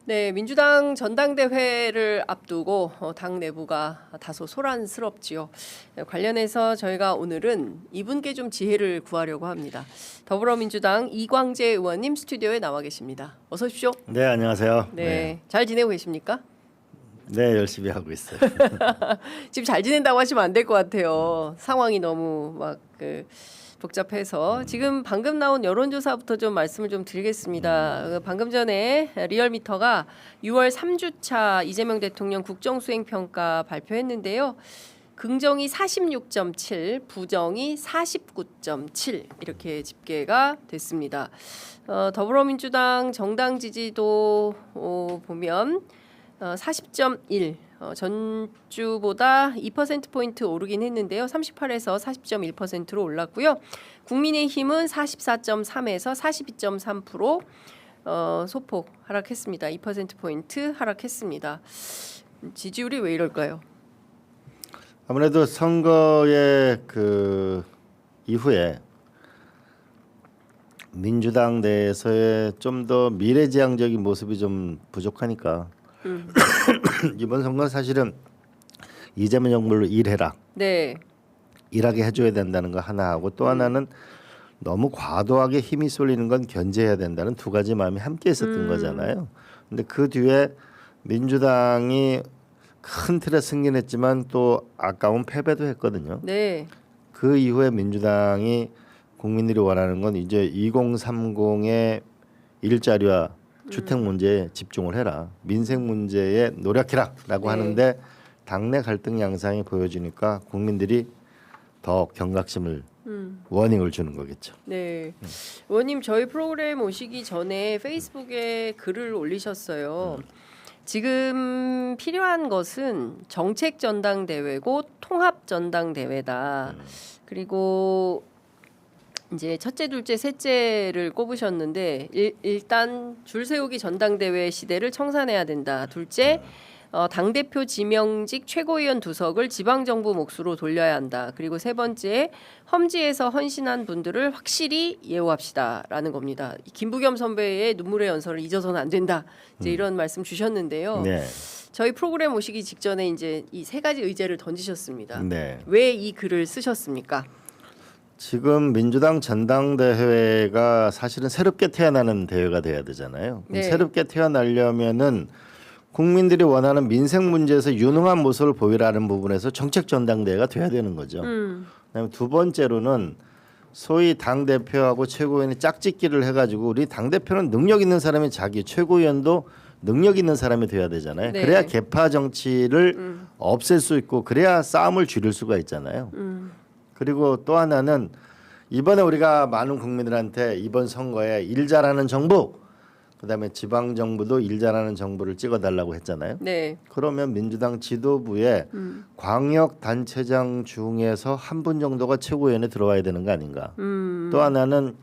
네, 민주당 전당대회를 앞두고 당 내부가 다소 소란스럽지요. 관련해서 저희가 오늘은 이분께 좀 지혜를 구하려고 합니다. 더불어민주당 이광재 의원님 스튜디오에 나와 계십니다. 어서 오십시오. 네, 안녕하세요. 네, 잘 지내고 계십니까? 네, 열심히 하고 있어요. 지금 잘 지낸다고 하시면 안 될 것 같아요. 상황이 너무 막 복잡해서 지금 방금 나온 여론조사부터 좀 말씀을 좀 드리겠습니다. 방금 전에 리얼미터가 6월 3주차 이재명 대통령 국정수행평가 발표했는데요. 긍정이 46.7, 부정이 49.7 이렇게 집계가 됐습니다. 더불어민주당 정당 지지도 보면 40.1 전주보다 2%포인트 오르긴 했는데요. 38에서 40.1%로 올랐고요. 국민의힘은 44.3에서 42.3% 소폭 하락했습니다. 2%포인트 하락했습니다. 지지율이 왜 이럴까요? 아무래도 선거의 그 이후에 민주당 내에서의 좀 더 미래지향적인 모습이 좀 부족하니까 이번 선거는 사실은 이재명 정부를 일해라. 네. 일하게 해줘야 된다는 거 하나 하고 또 하나는 너무 과도하게 힘이 쏠리는 건 견제해야 된다는 두 가지 마음이 함께 있었던 거잖아요. 근데 그 뒤에 민주당이 큰 틀에 승리했지만 또 아까운 패배도 했거든요. 네. 그 이후에 민주당이 국민들이 원하는 건 이제 2030의 일자리와 주택 문제에 집중을 해라. 민생 문제에 노력해라라고 하는데 당내 갈등 양상이 보여지니까 국민들이 더 경각심을 워닝을 주는 거겠죠. 네. 의원님 저희 프로그램 오시기 전에 페이스북에 글을 올리셨어요. 지금 필요한 것은 정책 전당대회고 통합 전당대회다. 그리고 이제 첫째, 둘째, 셋째를 꼽으셨는데 일단 줄 세우기 전당대회 시대를 청산해야 된다. 둘째, 당대표 지명직 최고위원 두석을 지방정부 몫으로 돌려야 한다. 그리고 세 번째, 험지에서 헌신한 분들을 확실히 예우합시다라는 겁니다. 김부겸 선배의 눈물의 연설을 잊어서는 안 된다. 이제 이런 말씀 주셨는데요. 네. 저희 프로그램 오시기 직전에 이제 이 세 가지 의제를 던지셨습니다. 네. 왜 이 글을 쓰셨습니까? 지금 민주당 전당대회가 사실은 새롭게 태어나는 대회가 돼야 되잖아요. 네. 새롭게 태어나려면은 국민들이 원하는 민생 문제에서 유능한 모습을 보이라는 부분에서 정책 전당대회가 돼야 되는 거죠. 그다음에 두 번째로는 소위 당 대표하고 최고위원이 짝짓기를 해가지고 우리 당 대표는 능력 있는 사람이 자기 최고위원도 능력 있는 사람이 돼야 되잖아요. 네. 그래야 계파 정치를 없앨 수 있고 그래야 싸움을 줄일 수가 있잖아요. 그리고 또 하나는 이번에 우리가 많은 국민들한테 이번 선거에 일 잘하는 정부, 그다음에 지방 정부도 일 잘하는 정부를 찍어달라고 했잖아요. 네. 그러면 민주당 지도부에 광역 단체장 중에서 한 분 정도가 최고위원에 들어와야 되는 거 아닌가. 또 하나는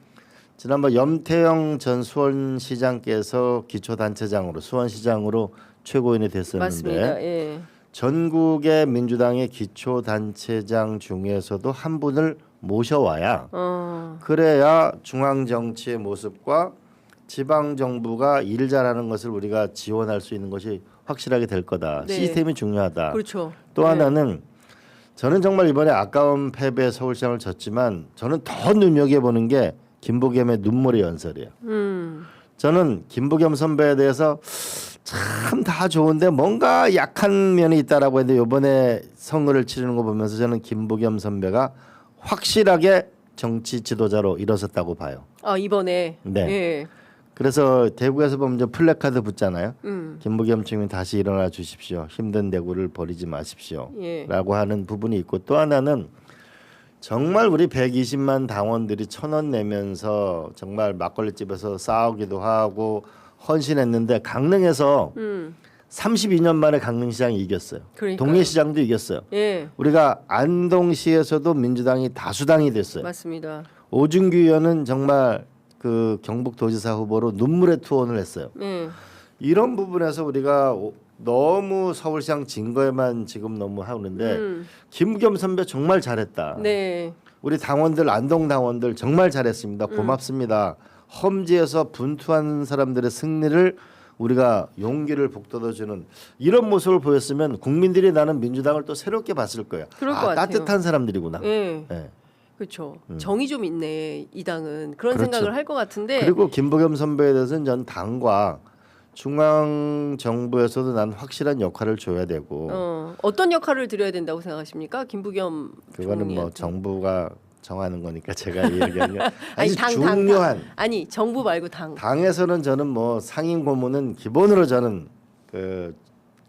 지난번 염태영 전 수원시장께서 기초단체장으로 수원시장으로 최고위원이 됐었는데 맞습니다. 예. 전국의 민주당의 기초단체장 중에서도 한 분을 모셔와야 그래야 중앙 정치의 모습과 지방 정부가 일 잘하는 것을 우리가 지원할 수 있는 것이 확실하게 될 거다. 네. 시스템이 중요하다. 그렇죠. 또 네. 하나는 저는 정말 이번에 아까운 패배 서울시장을 졌지만 저는 더 눈여겨보는 게 김부겸의 눈물의 연설이에요. 저는 김부겸 선배에 대해서 참 다 좋은데 뭔가 약한 면이 있다라고 했는데 이번에 선거를 치르는 거 보면서 저는 김부겸 선배가 확실하게 정치 지도자로 일어섰다고 봐요. 아 이번에. 네. 예. 그래서 대구에서 보면 저 플래카드 붙잖아요. 김부겸 측민 다시 일어나 주십시오. 힘든 대구를 버리지 마십시오. 예. 라고 하는 부분이 있고 또 하나는 정말 우리 120만 당원들이 1,000원 내면서 정말 막걸리집에서 싸우기도 하고 헌신했는데 강릉에서 32년 만에 강릉시장이 이겼어요. 그러니까요. 동해시장도 이겼어요. 예. 우리가 안동시에서도 민주당이 다수당이 됐어요. 맞습니다. 오준규 의원은 정말 그 경북도지사 후보로 눈물의 투혼을 했어요. 예. 이런 부분에서 우리가 너무 서울시장 진 거에만 지금 너무 하는데 김부겸 선배 정말 잘했다. 네. 우리 당원들 안동 당원들 정말 잘했습니다. 고맙습니다. 험지에서 분투한 사람들의 승리를 우리가 용기를 북돋아주는 이런 모습을 보였으면 국민들이 나는 민주당을 또 새롭게 봤을 거예요. 그럴 것 같아요. 따뜻한 사람들이구나. 예. 네. 그렇죠. 정이 좀 있네 이 당은 그런 그렇죠. 생각을 할 것 같은데. 그리고 김부겸 선배에 대해서는 전 당과 중앙 정부에서도 난 확실한 역할을 줘야 되고 어떤 역할을 드려야 된다고 생각하십니까, 김부겸 그거는 뭐 총리한테? 정부가 정하는 거니까 제가 얘기하는 게 아니, 아주 중요한 아니 정부 말고 당. 당에서는 저는 뭐 상임 고문은 기본으로 저는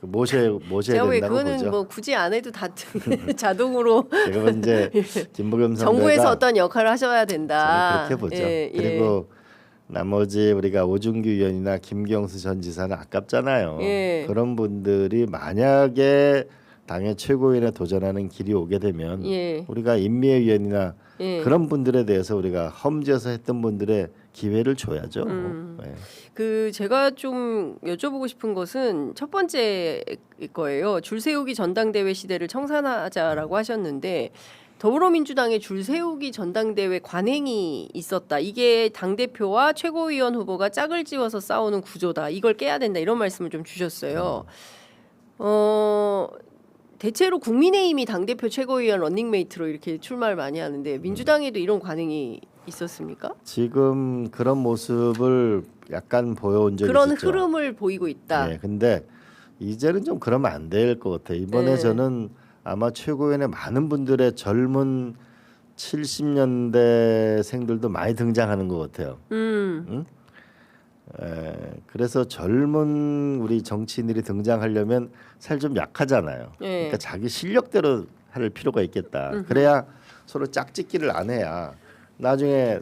모셔야 제가 왜 된다고 그거는 보죠. 뭐 굳이 안 해도 다 자동으로 제가 이제 김부겸 선배가 정부에서 어떤 역할을 하셔야 된다. 저는 그렇게 보죠. 예, 예. 그리고 나머지 우리가 오준규 의원이나 김경수 전 지사는 아깝잖아요. 예. 그런 분들이 만약에 당의 최고위원에 도전하는 길이 오게 되면 예. 우리가 임미애 의원이나 예. 그런 분들에 대해서 우리가 험지에서 했던 분들의 기회를 줘야죠. 네. 그 제가 좀 여쭤보고 싶은 것은 첫 번째 거예요. 줄 세우기 전당대회 시대를 청산하자라고 하셨는데 더불어민주당의 줄 세우기 전당대회 관행이 있었다. 이게 당 대표와 최고위원 후보가 짝을 지어서 싸우는 구조다. 이걸 깨야 된다. 이런 말씀을 좀 주셨어요. 대체로 국민의힘이 당 대표 최고위원 런닝메이트로 이렇게 출마를 많이 하는데 민주당에도 이런 관행이 있었습니까? 지금 그런 모습을 약간 보여온 적이 그런 있었죠. 흐름을 보이고 있다. 네, 근데 이제는 좀 그러면 안 될 것 같아요. 이번에 네. 저는 아마 최고위원회 많은 분들의 젊은 70년대생들도 많이 등장하는 것 같아요. 응? 그래서 젊은 우리 정치인들이 등장하려면 사실 좀 약하잖아요. 네. 그러니까 자기 실력대로 할 필요가 있겠다. 그래야 서로 짝짓기를 안 해야 나중에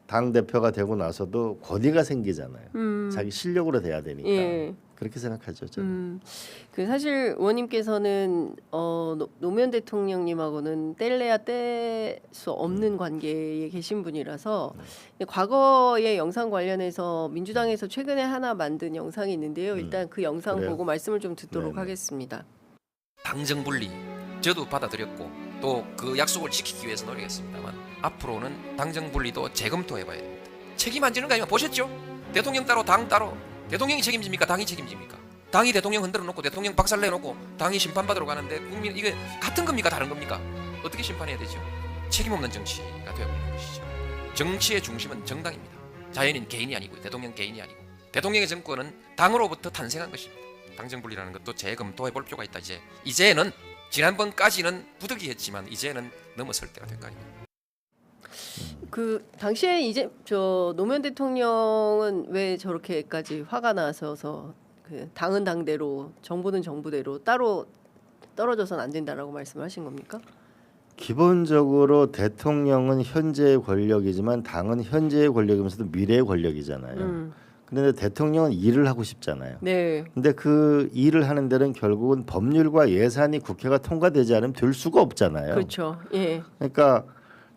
당 대표가 되고 나서도 권위가 생기잖아요. 자기 실력으로 돼야 되니까. 예. 그렇게 생각하죠. 저는. 그 사실 의원님께서는 노무현 대통령님하고는 뗄래야 뗄 수 없는 관계에 계신 분이라서 과거의 영상 관련해서 민주당에서 최근에 하나 만든 영상이 있는데요. 일단 그 영상 그래요? 보고 말씀을 좀 듣도록 네네. 하겠습니다. 당정 분리 저도 받아들였고 또 그 약속을 지키기 위해서 노력했습니다만 앞으로는 당정 분리도 재검토해봐야 됩니다. 책임 안 지는 거 아니면 보셨죠? 대통령 따로 당 따로 대통령이 책임집니까? 당이 책임집니까? 당이 대통령 흔들어 놓고 대통령 박살내 놓고 당이 심판받으러 가는데 국민 이게 같은 겁니까? 다른 겁니까? 어떻게 심판해야 되죠? 책임 없는 정치가 되어버리는 것이죠. 정치의 중심은 정당입니다. 자연인 개인이 아니고 대통령 개인이 아니고 대통령의 정권은 당으로부터 탄생한 것입니다. 당정 분리라는 것도 재검토해 볼 필요가 있다. 이제는 지난번까지는 부득이했지만 이제는 넘어설 때가 된 거 아닙니까? 그 당시에 이제 저 노무현 대통령은 왜 저렇게까지 화가 나서서 그 당은 당대로 정부는 정부대로 따로 떨어져서는 안 된다라고 말씀하신 겁니까? 기본적으로 대통령은 현재의 권력이지만 당은 현재의 권력이면서도 미래의 권력이잖아요. 그런데 대통령은 일을 하고 싶잖아요. 네. 근데 그 일을 하는 데는 결국은 법률과 예산이 국회가 통과되지 않으면 될 수가 없잖아요. 그렇죠. 예. 그러니까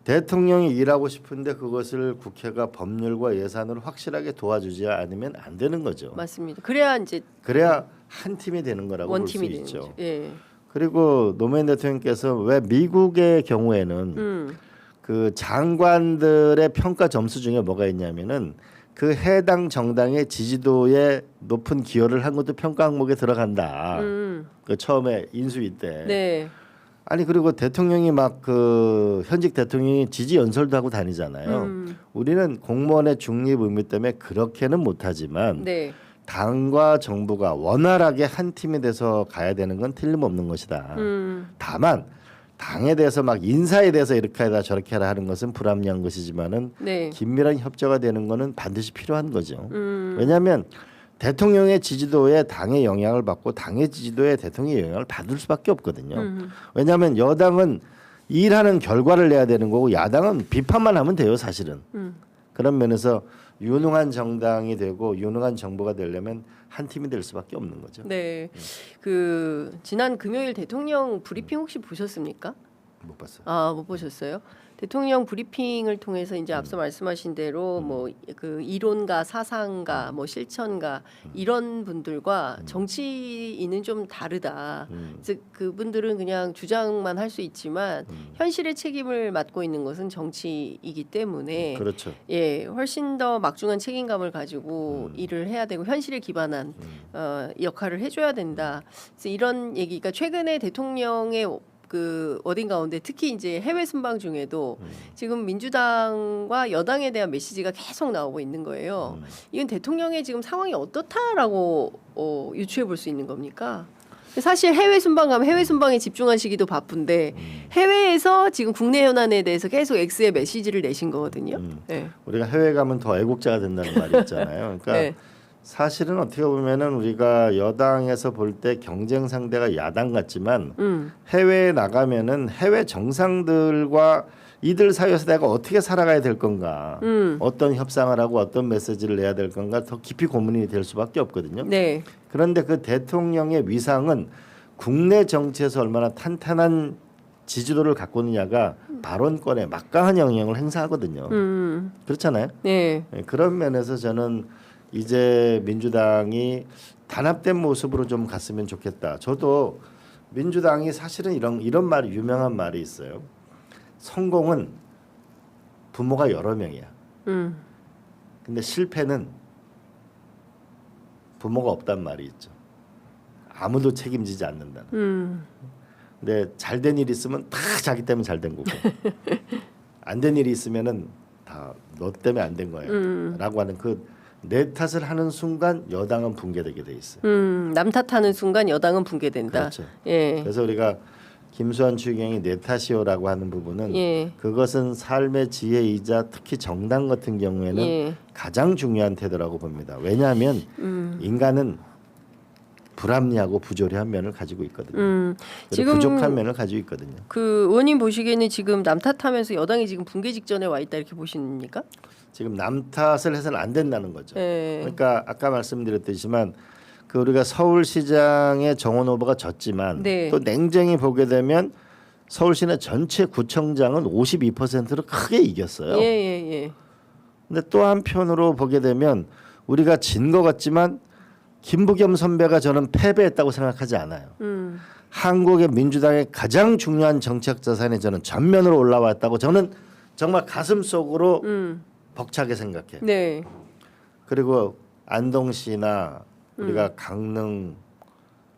대통령이 일하고 싶은데 그것을 국회가 법률과 예산으로 확실하게 도와주지 않으면 안 되는 거죠. 맞습니다. 그래야 이제 그래야 한 팀이 되는 거라고 볼 수 원팀이 되는 있죠. 거죠. 예. 그리고 노무현 대통령께서 왜 미국의 경우에는 그 장관들의 평가 점수 중에 뭐가 있냐면은 그 해당 정당의 지지도에 높은 기여를 한 것도 평가 항목에 들어간다. 그 처음에 인수위 때. 네. 아니 그리고 대통령이 막 그 현직 대통령이 지지 연설도 하고 다니잖아요. 우리는 공무원의 중립 의무 때문에 그렇게는 못하지만 네. 당과 정부가 원활하게 한 팀이 돼서 가야 되는 건 틀림없는 것이다. 다만 당에 대해서 막 인사에 대해서 이렇게 하다 저렇게 하라 하는 것은 불합리한 것이지만은 네. 긴밀한 협조가 되는 것은 반드시 필요한 거죠. 왜냐하면 대통령의 지지도에 당의 영향을 받고 당의 지지도에 대통령의 영향을 받을 수밖에 없거든요. 왜냐하면 여당은 일하는 결과를 내야 되는 거고 야당은 비판만 하면 돼요, 사실은. 그런 면에서 유능한 정당이 되고 유능한 정부가 되려면 한 팀이 될 수밖에 없는 거죠. 네. 그 지난 금요일 대통령 브리핑 혹시 보셨습니까? 못 봤어요. 아, 못 보셨어요? 대통령 브리핑을 통해서 이제 앞서 말씀하신 대로 뭐 그 이론가 사상가 뭐 실천가 이런 분들과 정치인은 좀 다르다. 즉 그분들은 그냥 주장만 할 수 있지만 현실의 책임을 맡고 있는 것은 정치이기 때문에 그렇죠. 예, 훨씬 더 막중한 책임감을 가지고 일을 해야 되고 현실에 기반한 역할을 해줘야 된다. 그래서 이런 얘기가 최근에 대통령의 그 워딩 가운데 특히 이제 해외 순방 중에도 지금 민주당과 여당에 대한 메시지가 계속 나오고 있는 거예요. 이건 대통령의 지금 상황이 어떻다라고 유추해 볼 수 있는 겁니까? 사실 해외 순방 가면 해외 순방에 집중하시기도 바쁜데 해외에서 지금 국내 현안에 대해서 계속 X의 메시지를 내신 거거든요. 네. 우리가 해외 가면 더 애국자가 된다는 말이 있잖아요. 그러니까 네. 사실은 어떻게 보면은 우리가 여당에서 볼 때 경쟁 상대가 야당 같지만 해외에 나가면은 해외 정상들과 이들 사이에서 내가 어떻게 살아가야 될 건가, 어떤 협상을 하고 어떤 메시지를 내야 될 건가 더 깊이 고민이 될 수밖에 없거든요. 네. 그런데 그 대통령의 위상은 국내 정치에서 얼마나 탄탄한 지지도를 갖고 있느냐가 발언권에 막강한 영향을 행사하거든요. 그렇잖아요. 네. 그런 면에서 저는 이제 민주당이 단합된 모습으로 좀 갔으면 좋겠다. 저도 민주당이 사실은 이런 말이 유명한 말이 있어요. 성공은 부모가 여러 명이야. 근데 실패는 부모가 없단 말이 있죠. 아무도 책임지지 않는다는. 근데 잘된 일이 있으면 다 자기 때문에 잘된 거고 안 된 일이 있으면은 다 너 때문에 안 된 거야라고 하는 그 내 탓을 하는 순간 여당은 붕괴되게 돼 있어요. 남 탓하는 순간 여당은 붕괴된다. 그렇죠. 예. 그래서 우리가 김수환 추경이 내 탓이요라고 하는 부분은 예. 그것은 삶의 지혜이자 특히 정당 같은 경우에는 예. 가장 중요한 태도라고 봅니다. 왜냐하면 인간은 불합리하고 부조리한 면을 가지고 있거든요. 지금 부족한 면을 가지고 있거든요. 그 의원님 보시기에는 지금 남 탓하면서 여당이 지금 붕괴 직전에 와 있다 이렇게 보십니까? 지금 남 탓을 해서는 안 된다는 거죠. 예. 그러니까 아까 말씀드렸듯이만 그 우리가 서울시장의 정원 후보가 졌지만 네. 또 냉정히 보게 되면 서울시내 전체 구청장은 52%로 크게 이겼어요. 예. 근데 또 한편으로 보게 되면 우리가 진 것 같지만 김부겸 선배가 저는 패배했다고 생각하지 않아요. 한국의 민주당의 가장 중요한 정책 자산이 저는 전면으로 올라왔다고 저는 정말 가슴 속으로 벅차게 생각해요. 네. 그리고 안동시나 우리가 강릉,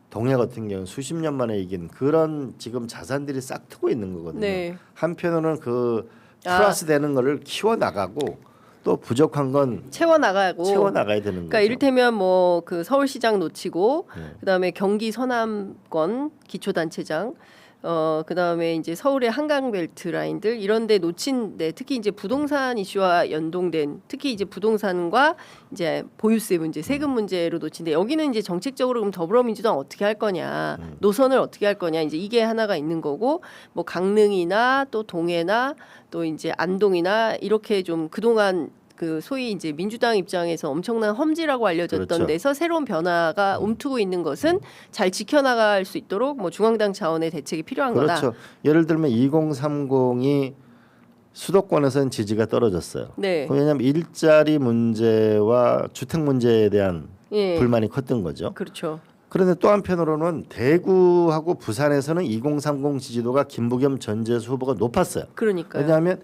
동해 같은 경우 수십 년 만에 이긴 그런 지금 자산들이 싹 트고 있는 거거든요. 네. 한편으로는 그 플러스 되는 거를 키워 나가고 또 부족한 건 채워 나가고 채워 나가야 되는 그러니까 거죠. 이를테면 뭐 그 서울시장 놓치고 네. 그다음에 경기 서남권 기초단체장 그다음에 이제 서울의 한강벨트 라인들 이런 데 놓친데 특히 이제 부동산 이슈와 연동된 특히 이제 부동산과 이제 보유세 문제, 세금 문제로 놓친데 여기는 이제 정책적으로 그럼 더불어민주당 어떻게 할 거냐, 노선을 어떻게 할 거냐 이제 이게 하나가 있는 거고 뭐 강릉이나 또 동해나 또 이제 안동이나 이렇게 좀 그동안 그 소위 이제 민주당 입장에서 엄청난 험지라고 알려졌던 그렇죠. 데서 새로운 변화가 움트고 있는 것은 잘 지켜나갈 수 있도록 뭐 중앙당 차원의 대책이 필요한 거다. 그렇죠. 예를 들면 2030이 수도권에서는 지지가 떨어졌어요. 네. 왜냐하면 일자리 문제와 주택 문제에 대한 예. 불만이 컸던 거죠. 그렇죠. 그런데 또 한편으로는 대구하고 부산에서는 2030 지지도가 김부겸 전재수 후보가 높았어요. 그러니까요. 왜냐하면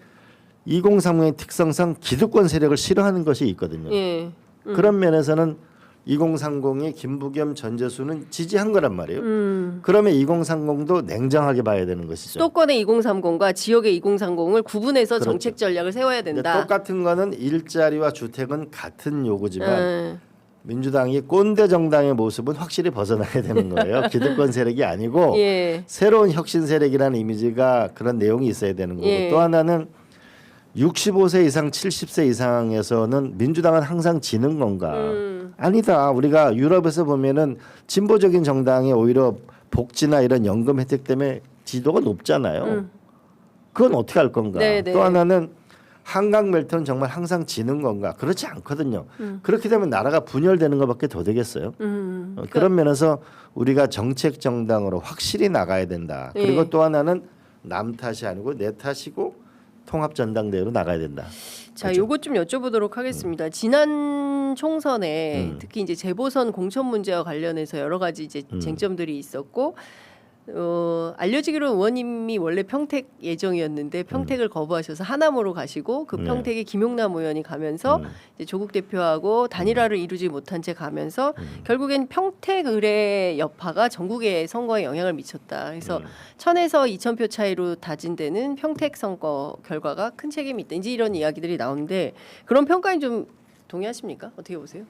2030의 특성상 기득권 세력을 싫어하는 것이 있거든요. 예. 그런 면에서는 2030이 김부겸 전재수는 지지한 거란 말이에요. 그러면 2030도 냉정하게 봐야 되는 것이죠. 수도권의 2030과 지역의 2030을 구분해서 그렇죠. 정책 전략을 세워야 근데 된다. 똑같은 거는 일자리와 주택은 같은 요구지만 민주당이 꼰대 정당의 모습은 확실히 벗어나야 되는 거예요. 기득권 세력이 아니고 예. 새로운 혁신 세력이라는 이미지가 그런 내용이 있어야 되는 거고 예. 또 하나는 65세 이상 70세 이상에서는 민주당은 항상 지는 건가? 아니다. 우리가 유럽에서 보면은 진보적인 정당이 오히려 복지나 이런 연금 혜택 때문에 지도가 높잖아요. 그건 어떻게 할 건가? 네네. 또 하나는 한강 멜트는 정말 항상 지는 건가? 그렇지 않거든요. 그렇게 되면 나라가 분열되는 것밖에 더 되겠어요. 그런 면에서 우리가 정책 정당으로 확실히 나가야 된다. 그리고 예. 또 하나는 남 탓이 아니고 내 탓이고 통합 전당대회로 나가야 된다. 자, 그렇죠? 요것 좀 여쭤보도록 하겠습니다. 지난 총선에 특히 이제 재보선 공천 문제와 관련해서 여러 가지 이제 쟁점들이 있었고 알려지기로는 의원님이 원래 평택 예정이었는데 평택을 거부하셔서 하남으로 가시고 그 네. 평택에 김용남 의원이 가면서 이제 조국 대표하고 단일화를 이루지 못한 채 가면서 결국엔 평택 의뢰 여파가 전국의 선거에 영향을 미쳤다. 그래서 1000에서 2000표 차이로 다진 데는 평택 선거 결과가 큰 책임이 있다. 이제 이런 이야기들이 나오는데 그런 평가에 좀 동의하십니까? 어떻게 보세요?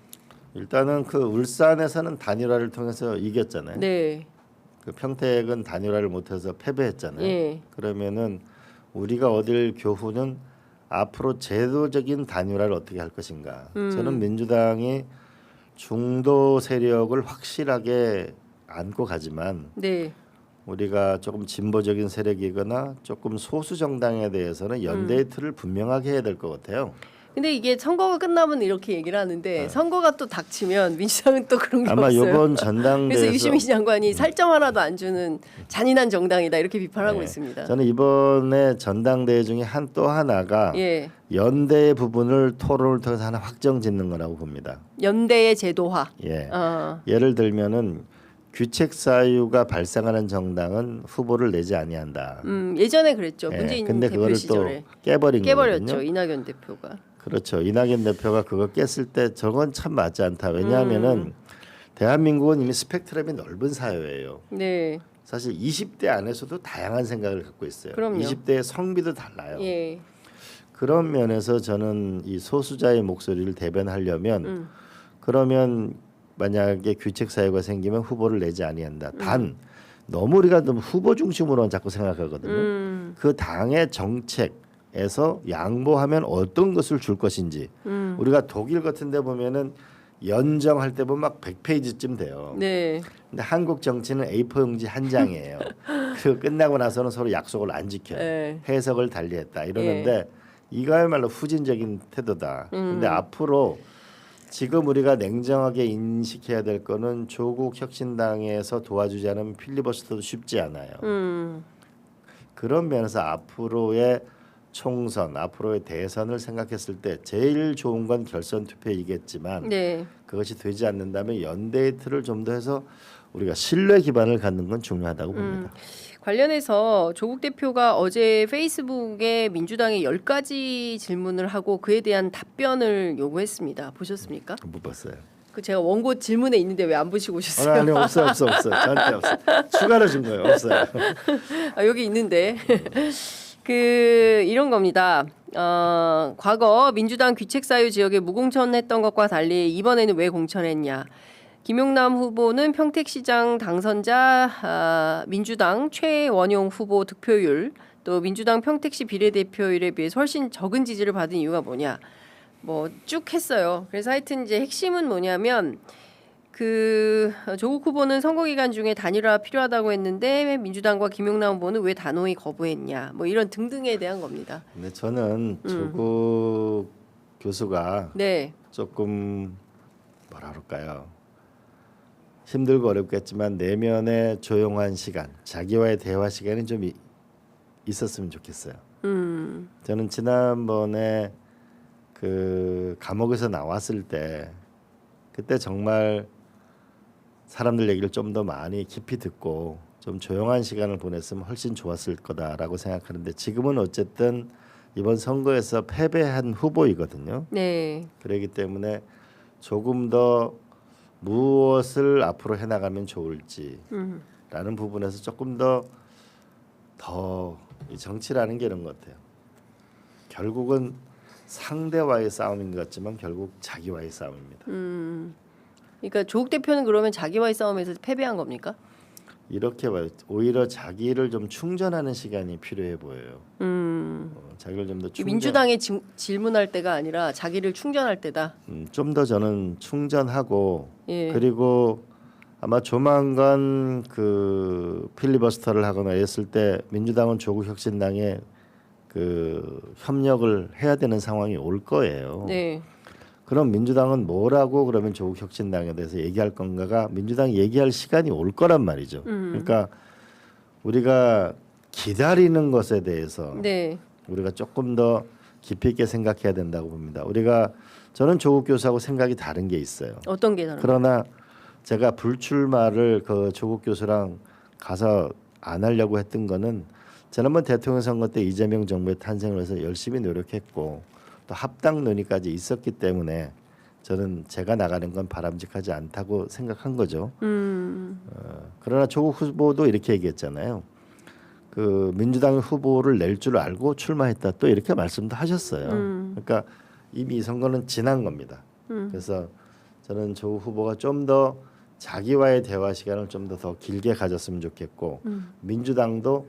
일단은 그 울산에서는 단일화를 통해서 이겼잖아요. 네. 그 평택은 단일화를 못해서 패배했잖아요. 예. 그러면은 우리가 얻을 교훈은 앞으로 제도적인 단일화를 어떻게 할 것인가. 저는 민주당이 중도 세력을 확실하게 안고 가지만 네. 우리가 조금 진보적인 세력이거나 조금 소수 정당에 대해서는 연대의 틀을 분명하게 해야 될 것 같아요. 근데 이게 선거가 끝나면 이렇게 얘기를 하는데 선거가 또 닥치면 민주당은 또 그런 게 아마 없어요. 이번 그래서 전당대회에서 유시민 장관이 살점 하나도 안 주는 잔인한 정당이다 이렇게 비판하고 네, 있습니다. 저는 이번에 전당대회 중에 또 하나가 예, 연대의 부분을 토론을 통해서 하나 확정짓는 거라고 봅니다. 연대의 제도화. 예. 어, 예를 들면은 규책 사유가 발생하는 정당은 후보를 내지 아니한다. 예전에 그랬죠. 예, 문재인 근데 대표 그거를 시절에 또 깨버린 깨버렸죠. 거거든요. 이낙연 대표가. 그렇죠. 이낙연 대표가 그거 깼을 때 저건 참 맞지 않다. 왜냐하면은 대한민국은 이미 스펙트럼이 넓은 사회예요. 네, 사실 20대 안에서도 다양한 생각을 갖고 있어요. 그럼요. 20대의 성비도 달라요. 예, 그런 면에서 저는 이 소수자의 목소리를 대변하려면 그러면 만약에 규책 사유가 생기면 후보를 내지 아니한다. 단 너무 우리가 너무 후보 중심으로 자꾸 생각하거든요. 그 당의 정책에서 양보하면 어떤 것을 줄 것인지 우리가 독일 같은 데 보면은 연정할 때 보면 막 100페이지쯤 돼요. 네, 근데 한국 정치는 A4 용지 한 장이에요. 그 끝나고 나서는 서로 약속을 안 지켜요. 네. 해석을 달리했다 이러는데 이거야말로 후진적인 태도다. 근데 앞으로 지금 우리가 냉정하게 인식해야 될 거는 조국 혁신당에서 도와주지 않으면 필리버스터도 쉽지 않아요. 그런 면에서 앞으로의 총선, 앞으로의 대선을 생각했을 때 제일 좋은 건 결선 투표이겠지만 네. 그것이 되지 않는다면 연대의 틀을 좀 더 해서 우리가 신뢰 기반을 갖는 건 중요하다고 봅니다. 관련해서 조국 대표가 어제 페이스북에 민주당에 10가지 질문을 하고 그에 대한 답변을 요구했습니다. 보셨습니까? 못 봤어요. 그 제가 원고 질문에 있는데 왜 안 보시고 오셨어요? 아니 없어. 저한테 없어. 추가로 준 거예요. 없어요. 아, 여기 있는데 그 이런 겁니다. 과거 민주당 귀책사유 지역에 무공천했던 것과 달리 이번에는 왜 공천했냐? 김용남 후보는 평택시장 당선자 민주당 최원용 후보 득표율 또 민주당 평택시 비례대표율에 비해서 훨씬 적은 지지를 받은 이유가 뭐냐? 뭐 쭉 했어요. 그래서 하여튼 이제 핵심은 뭐냐면 그 조국 후보는 선거 기간 중에 단일화 필요하다고 했는데 민주당과 김용남 후보는 왜 단호히 거부했냐? 뭐 이런 등등에 대한 겁니다. 근데 저는 조국 교수가 네, 조금 뭐라 그럴까요? 힘들고 어렵겠지만 내면의 조용한 시간, 자기와의 대화 시간이 좀 있었으면 좋겠어요. 저는 지난번에 그 감옥에서 나왔을 때 그때 정말 사람들 얘기를 좀 더 많이 깊이 듣고 좀 조용한 시간을 보냈으면 훨씬 좋았을 거다라고 생각하는데 지금은 어쨌든 이번 선거에서 패배한 후보이거든요. 네, 그렇기 때문에 조금 더 무엇을 앞으로 해나가면 좋을지라는 부분에서 조금 더 이 정치라는 게 이런 것 같아요. 결국은 상대와의 싸움인 것 같지만 결국 자기와의 싸움입니다. 그러니까 조국 대표는 그러면 자기와의 싸움에서 패배한 겁니까? 이렇게 봐요. 오히려 자기를 좀 충전하는 시간이 필요해 보여요. 자기를 좀 더 충전. 민주당에 질문할 때가 아니라 자기를 충전할 때다. 좀 더 저는 충전하고 예. 그리고 아마 조만간 그 필리버스터를 하거나 했을 때 민주당은 조국 혁신당에 그 협력을 해야 되는 상황이 올 거예요. 네, 그럼 민주당은 뭐라고 그러면 조국 혁신당에 대해서 얘기할 건가가 민주당이 얘기할 시간이 올 거란 말이죠. 그러니까 우리가 기다리는 것에 대해서 네, 우리가 조금 더 깊이 있게 생각해야 된다고 봅니다. 저는 조국 교수하고 생각이 다른 게 있어요. 어떤 게 다른가요? 그러나 제가 불출마를 그 조국 교수랑 가서 안 하려고 했던 거는 지난번 대통령 선거 때 이재명 정부의 탄생을 해서 열심히 노력했고 또 합당 논의까지 있었기 때문에 저는 제가 나가는 건 바람직하지 않다고 생각한 거죠. 그러나 조국 후보도 이렇게 얘기했잖아요. 그 민주당 후보를 낼 줄 알고 출마했다 또 이렇게 말씀도 하셨어요. 그러니까 이미 이 선거는 지난 겁니다. 그래서 저는 조국 후보가 좀 더 자기와의 대화 시간을 좀 더 길게 가졌으면 좋겠고 민주당도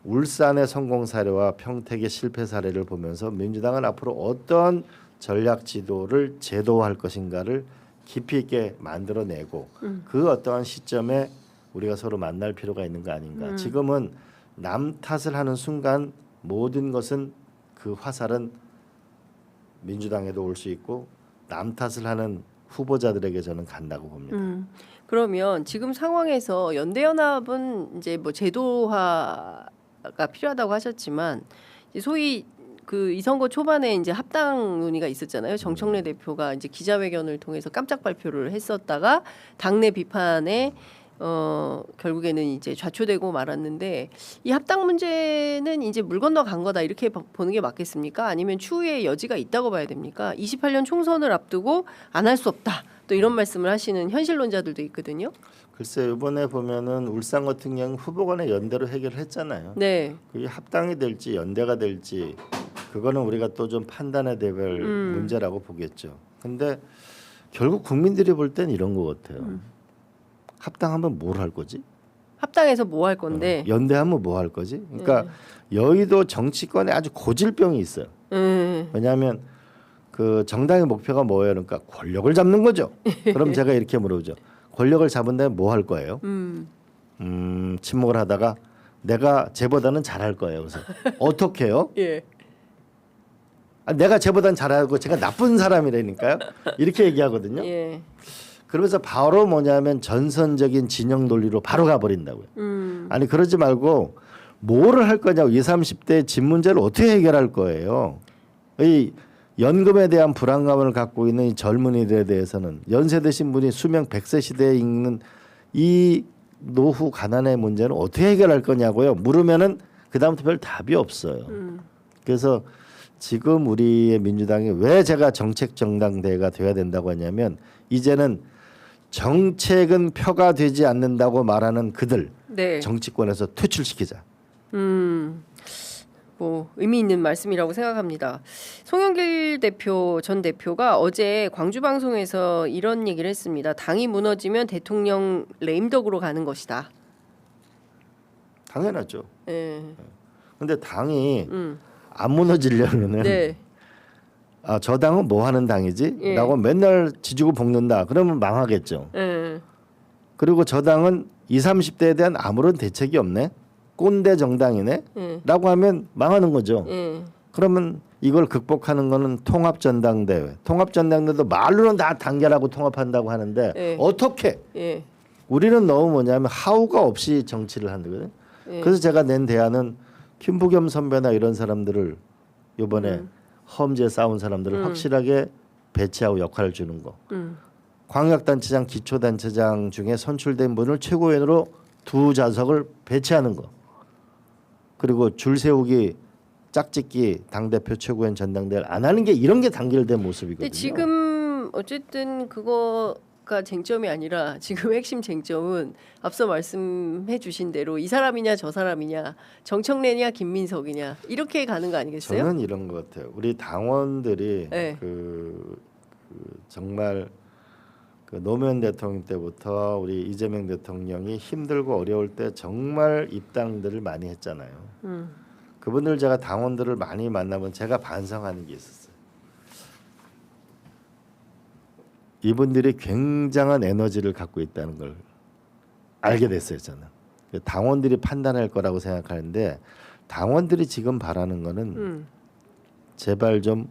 울산의 성공 사례와 평택의 실패 사례를 보면서 민주당은 앞으로 어떤 전략 지도를 제도화할 것인가를 깊이 있게 만들어내고 그 어떠한 시점에 우리가 서로 만날 필요가 있는 거 아닌가. 지금은 남 탓을 하는 순간 모든 것은 그 화살은 민주당에도 올 수 있고 남 탓을 하는 후보자들에게 저는 간다고 봅니다. 그러면 지금 상황에서 연대연합은 이제 뭐 제도화가 필요하다고 하셨지만 이제 소위 그 이 선거 초반에 이제 합당 논의가 있었잖아요. 정청래 대표가 이제 기자회견을 통해서 깜짝 발표를 했었다가 당내 비판에 결국에는 이제 좌초되고 말았는데 이 합당 문제는 이제 물 건너 간 거다 이렇게 보는 게 맞겠습니까? 아니면 추후에 여지가 있다고 봐야 됩니까? 28년 총선을 앞두고 안 할 수 없다. 또 이런 말씀을 하시는 현실론자들도 있거든요. 글쎄 이번에 보면은 울산 같은 경우 후보 간의 연대로 해결을 했잖아요. 네. 그게 합당이 될지 연대가 될지 그거는 우리가 또 좀 판단해야 될 문제라고 보겠죠. 근데 결국 국민들이 볼 땐 이런 것 같아요. 합당하면 뭘 할 거지? 합당해서 뭐 할 건데? 연대하면 뭐 할 거지? 그러니까 여의도 정치권에 아주 고질병이 있어요. 왜냐하면 그 정당의 목표가 뭐예요? 그러니까 권력을 잡는 거죠. 그럼 제가 이렇게 물어보죠. 권력을 잡은 다음에 뭐 할 거예요? 침묵을 하다가 내가 쟤보다는 잘할 거예요. 그래서 어떻게 해요? 예. 내가 쟤보다는 잘하고 제가 나쁜 사람이라니까요. 이렇게 얘기하거든요. 예. 그러면서 바로 뭐냐면 전선적인 진영 논리로 바로 가버린다고요. 아니 그러지 말고 뭐를 할 거냐고 20, 30대 집 문제를 어떻게 해결할 거예요. 이 연금에 대한 불안감을 갖고 있는 이 젊은이들에 대해서는 연세 드신 분이 수명 100세 시대에 있는 이 노후 가난의 문제는 어떻게 해결할 거냐고요. 물으면은 그다음부터 별 답이 없어요. 그래서 지금 우리의 민주당이 왜 제가 정책 정당대회가 돼야 된다고 하냐면 이제는 정책은 표가 되지 않는다고 말하는 그들 네. 정치권에서 퇴출시키자. 뭐 의미 있는 말씀이라고 생각합니다. 송영길 대표 전 대표가 어제 광주 방송에서 이런 얘기를 했습니다. 당이 무너지면 대통령 레임덕으로 가는 것이다. 당연하죠. 예. 근데 당이 안 무너지려면은 네. 아, 저 당은 뭐 하는 당이지? 예. 라고 맨날 지지고 볶는다. 그러면 망하겠죠. 예. 그리고 저 당은 20, 30대에 대한 아무런 대책이 없네. 꼰대 정당이네. 라고 하면 망하는 거죠. 그러면 이걸 극복하는 거는 통합전당대회. 통합전당대회도 말로는 다 단결하고 통합한다고 하는데 예. 어떻게? 예. 우리는 너무 뭐냐면 하우가 없이 정치를 한다거든요. 그래서 제가 낸 대안은 김부겸 선배나 이런 사람들을 이번에 험지에 싸운 사람들을 확실하게 배치하고 역할을 주는 거. 광역단체장, 기초단체장 중에 선출된 분을 최고위원으로 2좌석을 배치하는 거. 그리고 줄 세우기, 짝짓기, 당대표 최고위원 전당대회를 안 하는 게 이런 게 단결된 모습이거든요. 근데 지금 어쨌든 그거가 쟁점이 아니라 지금 핵심 쟁점은 앞서 말씀해 주신 대로 이 사람이냐 저 사람이냐 정청래냐 김민석이냐 이렇게 가는 거 아니겠어요? 저는 이런 것 같아요. 우리 당원들이 네. 정말 그 노무현 대통령 때부터 우리 이재명 대통령이 힘들고 어려울 때 정말 입당들을 많이 했잖아요. 그분들 제가 당원들을 많이 만나면 제가 반성하는 게 있었어요. 이분들이 굉장한 에너지를 갖고 있다는 걸 알게 됐어요. 저는 당원들이 판단할 거라고 생각하는데 당원들이 지금 바라는 거는 제발 좀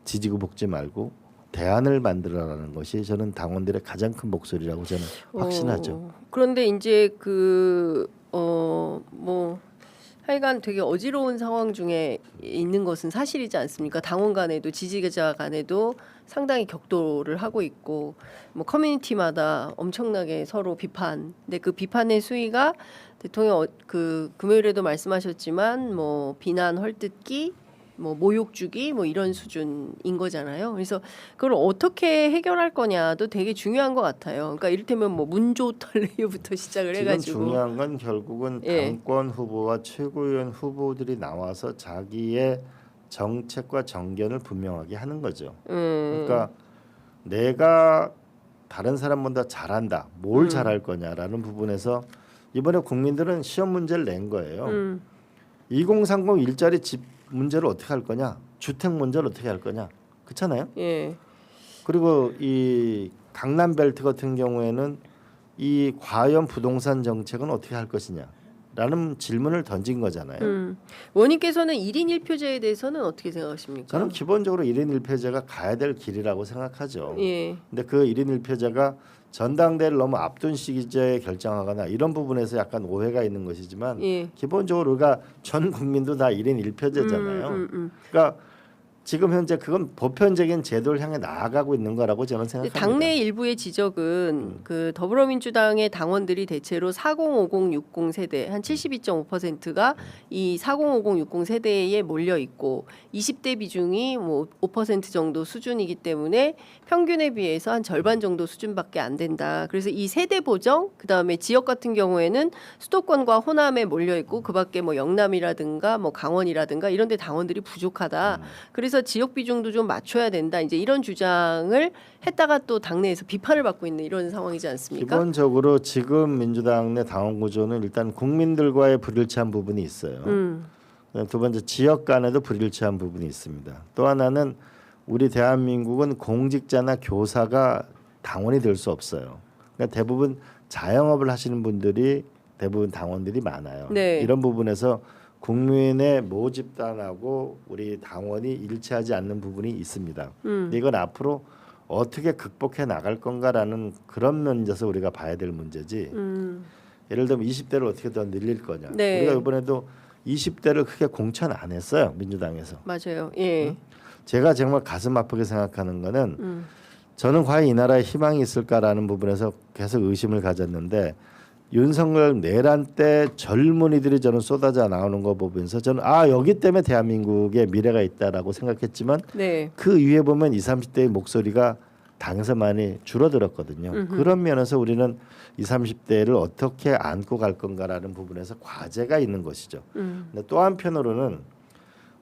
지지고 볶지 말고 대안을 만들어라는 것이 저는 당원들의 가장 큰 목소리라고 저는 확신하죠. 그런데 이제 뭐 하여간 되게 어지러운 상황 중에 있는 것은 사실이지 않습니까? 당원 간에도 지지자 간에도 상당히 격돌을 하고 있고 뭐 커뮤니티마다 엄청나게 서로 비판. 근데 그 비판의 수위가 대통령 그 금요일에도 말씀하셨지만 뭐 비난 헐뜯기 뭐 모욕 주기 뭐 이런 수준인 거잖아요. 그래서 그걸 어떻게 해결할 거냐도 되게 중요한 것 같아요. 그러니까 이를테면 뭐 문조털레이부터 시작을 지금 해가지고 중요한 건 결국은 예. 당권 후보와 최고위원 후보들이 나와서 자기의 정책과 정견을 분명하게 하는 거죠. 그러니까 내가 다른 사람보다 잘한다. 뭘 잘할 거냐라는 부분에서 이번에 국민들은 시험 문제를 낸 거예요. 2030 일자리 집 문제를 어떻게 할 거냐, 주택 문제를 어떻게 할 거냐, 그렇잖아요. 예. 그리고 이 강남 벨트 같은 경우에는 이 과연 부동산 정책은 어떻게 할 것이냐라는 질문을 던진 거잖아요. 원님께서는 1인 1표제에 대해서는 어떻게 생각하십니까? 저는 기본적으로 1인 1표제가 가야 될 길이라고 생각하죠. 예. 근데 그 1인 1표제가 전당대회를 너무 앞둔 시기에 결정하거나 이런 부분에서 약간 오해가 있는 것이지만 예. 기본적으로 우리가 전 국민도 다 1인 1표제잖아요. 그러니까 지금 현재 그건 보편적인 제도를 향해 나아가고 있는 거라고 저는 생각합니다. 당내 일부의 지적은 그 더불어민주당의 당원들이 대체로 4050, 60 세대 한 72.5%가 이 4050, 60 세대에 몰려 있고 20대 비중이 뭐 5% 정도 수준이기 때문에 평균에 비해서 한 절반 정도 수준밖에 안 된다. 그래서 이 세대 보정 그다음에 지역 같은 경우에는 수도권과 호남에 몰려 있고 그밖에 뭐 영남이라든가 뭐 강원이라든가 이런 데 당원들이 부족하다. 그래서 지역 비중도 좀 맞춰야 된다. 이제 이런 주장을 했다가 또 당내에서 비판을 받고 있는 이런 상황이지 않습니까? 기본적으로 지금 민주당 내 당원 구조는 일단 국민들과의 불일치한 부분이 있어요. 두 번째 지역 간에도 불일치한 부분이 있습니다. 또 하나는 우리 대한민국은 공직자나 교사가 당원이 될 수 없어요. 그러니까 대부분 자영업을 하시는 분들이 대부분 당원들이 많아요. 네. 이런 부분에서 국민의 모집단하고 우리 당원이 일치하지 않는 부분이 있습니다. 근데 이건 앞으로 어떻게 극복해 나갈 건가라는 그런 면에서 우리가 봐야 될 문제지. 예를 들면 20대를 어떻게 더 늘릴 거냐. 네. 우리가 이번에도 20대를 크게 공천 안 했어요. 민주당에서. 맞아요. 예. 제가 정말 가슴 아프게 생각하는 거는 저는 과연 이 나라에 희망이 있을까라는 부분에서 계속 의심을 가졌는데 윤석열 내란 때 젊은이들이 저는 쏟아져 나오는 거 보면서 저는 여기 때문에 대한민국의 미래가 있다라고 생각했지만 네. 그 이후에 보면 20, 30대의 목소리가 당에서 많이 줄어들었거든요. 그런 면에서 우리는 20, 30대를 어떻게 안고 갈 건가라는 부분에서 과제가 있는 것이죠. 근데 또 한편으로는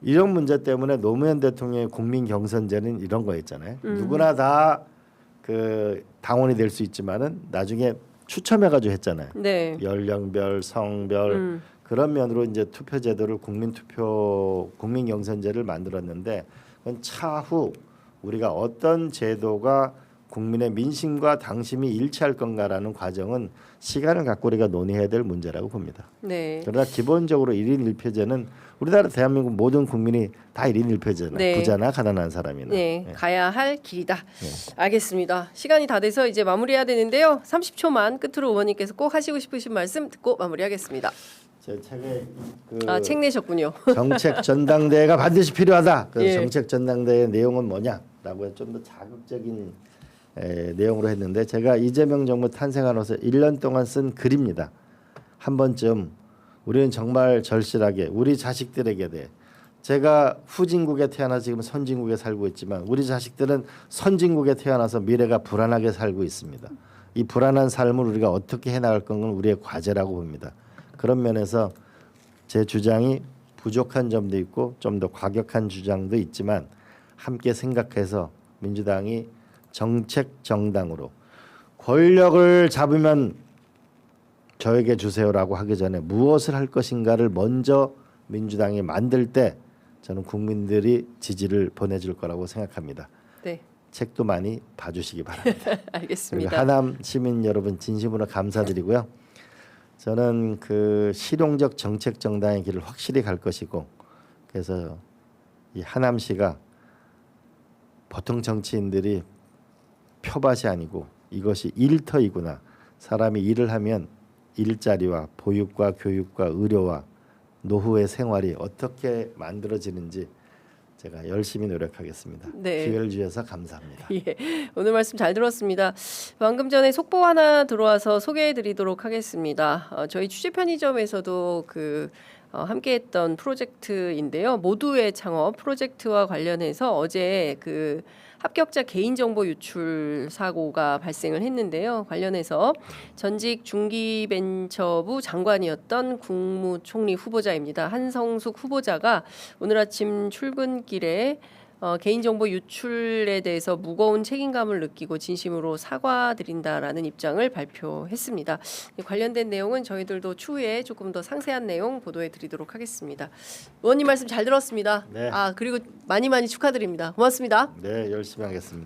이런 문제 때문에 노무현 대통령의 국민 경선제는 이런 거 있잖아요. 누구나 다 그 당원이 될 수 있지만은 나중에 추첨해가지고 했잖아요. 네. 연령별, 성별 그런 면으로 이제 투표 제도를 국민 경선제를 만들었는데 그건 차후 우리가 어떤 제도가 국민의 민심과 당심이 일치할 건가라는 과정은 시간을 갖고 우리가 논의해야 될 문제라고 봅니다. 네. 그러나 기본적으로 1인 1표제는 우리나라 대한민국 모든 국민이 다 1인 1표제잖아요. 네. 부자나 가난한 사람이나. 네, 예. 가야 할 길이다. 알겠습니다. 시간이 다 돼서 이제 마무리해야 되는데요. 30초만 끝으로 의원님께서 꼭 하시고 싶으신 말씀 듣고 마무리하겠습니다. 제 책에 책 내셨군요. 정책 전당대회가 반드시 필요하다. 그 예. 정책 전당대회 내용은 뭐냐라고 좀 더 자극적인 내용으로 했는데 제가 이재명 정부 탄생하면서 1년 동안 쓴 글입니다. 한 번쯤 우리는 정말 절실하게 우리 자식들에게 대해 제가 후진국에 태어나 지금 선진국에 살고 있지만 우리 자식들은 선진국에 태어나서 미래가 불안하게 살고 있습니다. 이 불안한 삶을 우리가 어떻게 해나갈 건 우리의 과제라고 봅니다. 그런 면에서 제 주장이 부족한 점도 있고 좀 더 과격한 주장도 있지만 함께 생각해서 민주당이 정책 정당으로 권력을 잡으면 저에게 주세요라고 하기 전에 무엇을 할 것인가를 먼저 민주당이 만들 때 저는 국민들이 지지를 보내줄 거라고 생각합니다. 네, 책도 많이 봐주시기 바랍니다. 알겠습니다. 그리고 하남 시민 여러분 진심으로 감사드리고요. 저는 그 실용적 정책 정당의 길을 확실히 갈 것이고 그래서 이 하남시가 보통 정치인들이 표밭이 아니고 이것이 일터이구나. 사람이 일을 하면 일자리와 보육과 교육과 의료와 노후의 생활이 어떻게 만들어지는지 제가 열심히 노력하겠습니다. 네. 기회를 주셔서 감사합니다. 예, 오늘 말씀 잘 들었습니다. 방금 전에 속보 하나 들어와서 소개해드리도록 하겠습니다. 저희 취재 편의점에서도 함께했던 프로젝트인데요. 모두의 창업 프로젝트와 관련해서 어제 합격자 개인정보 유출 사고가 발생을 했는데요. 관련해서 전직 중기벤처부 장관이었던 국무총리 후보자입니다. 한성숙 후보자가 오늘 아침 출근길에 개인정보 유출에 대해서 무거운 책임감을 느끼고 진심으로 사과드린다라는 입장을 발표했습니다. 관련된 내용은 저희들도 추후에 조금 더 상세한 내용 보도해드리도록 하겠습니다. 의원님 말씀 잘 들었습니다. 네. 그리고 많이 축하드립니다. 고맙습니다. 네, 열심히 하겠습니다.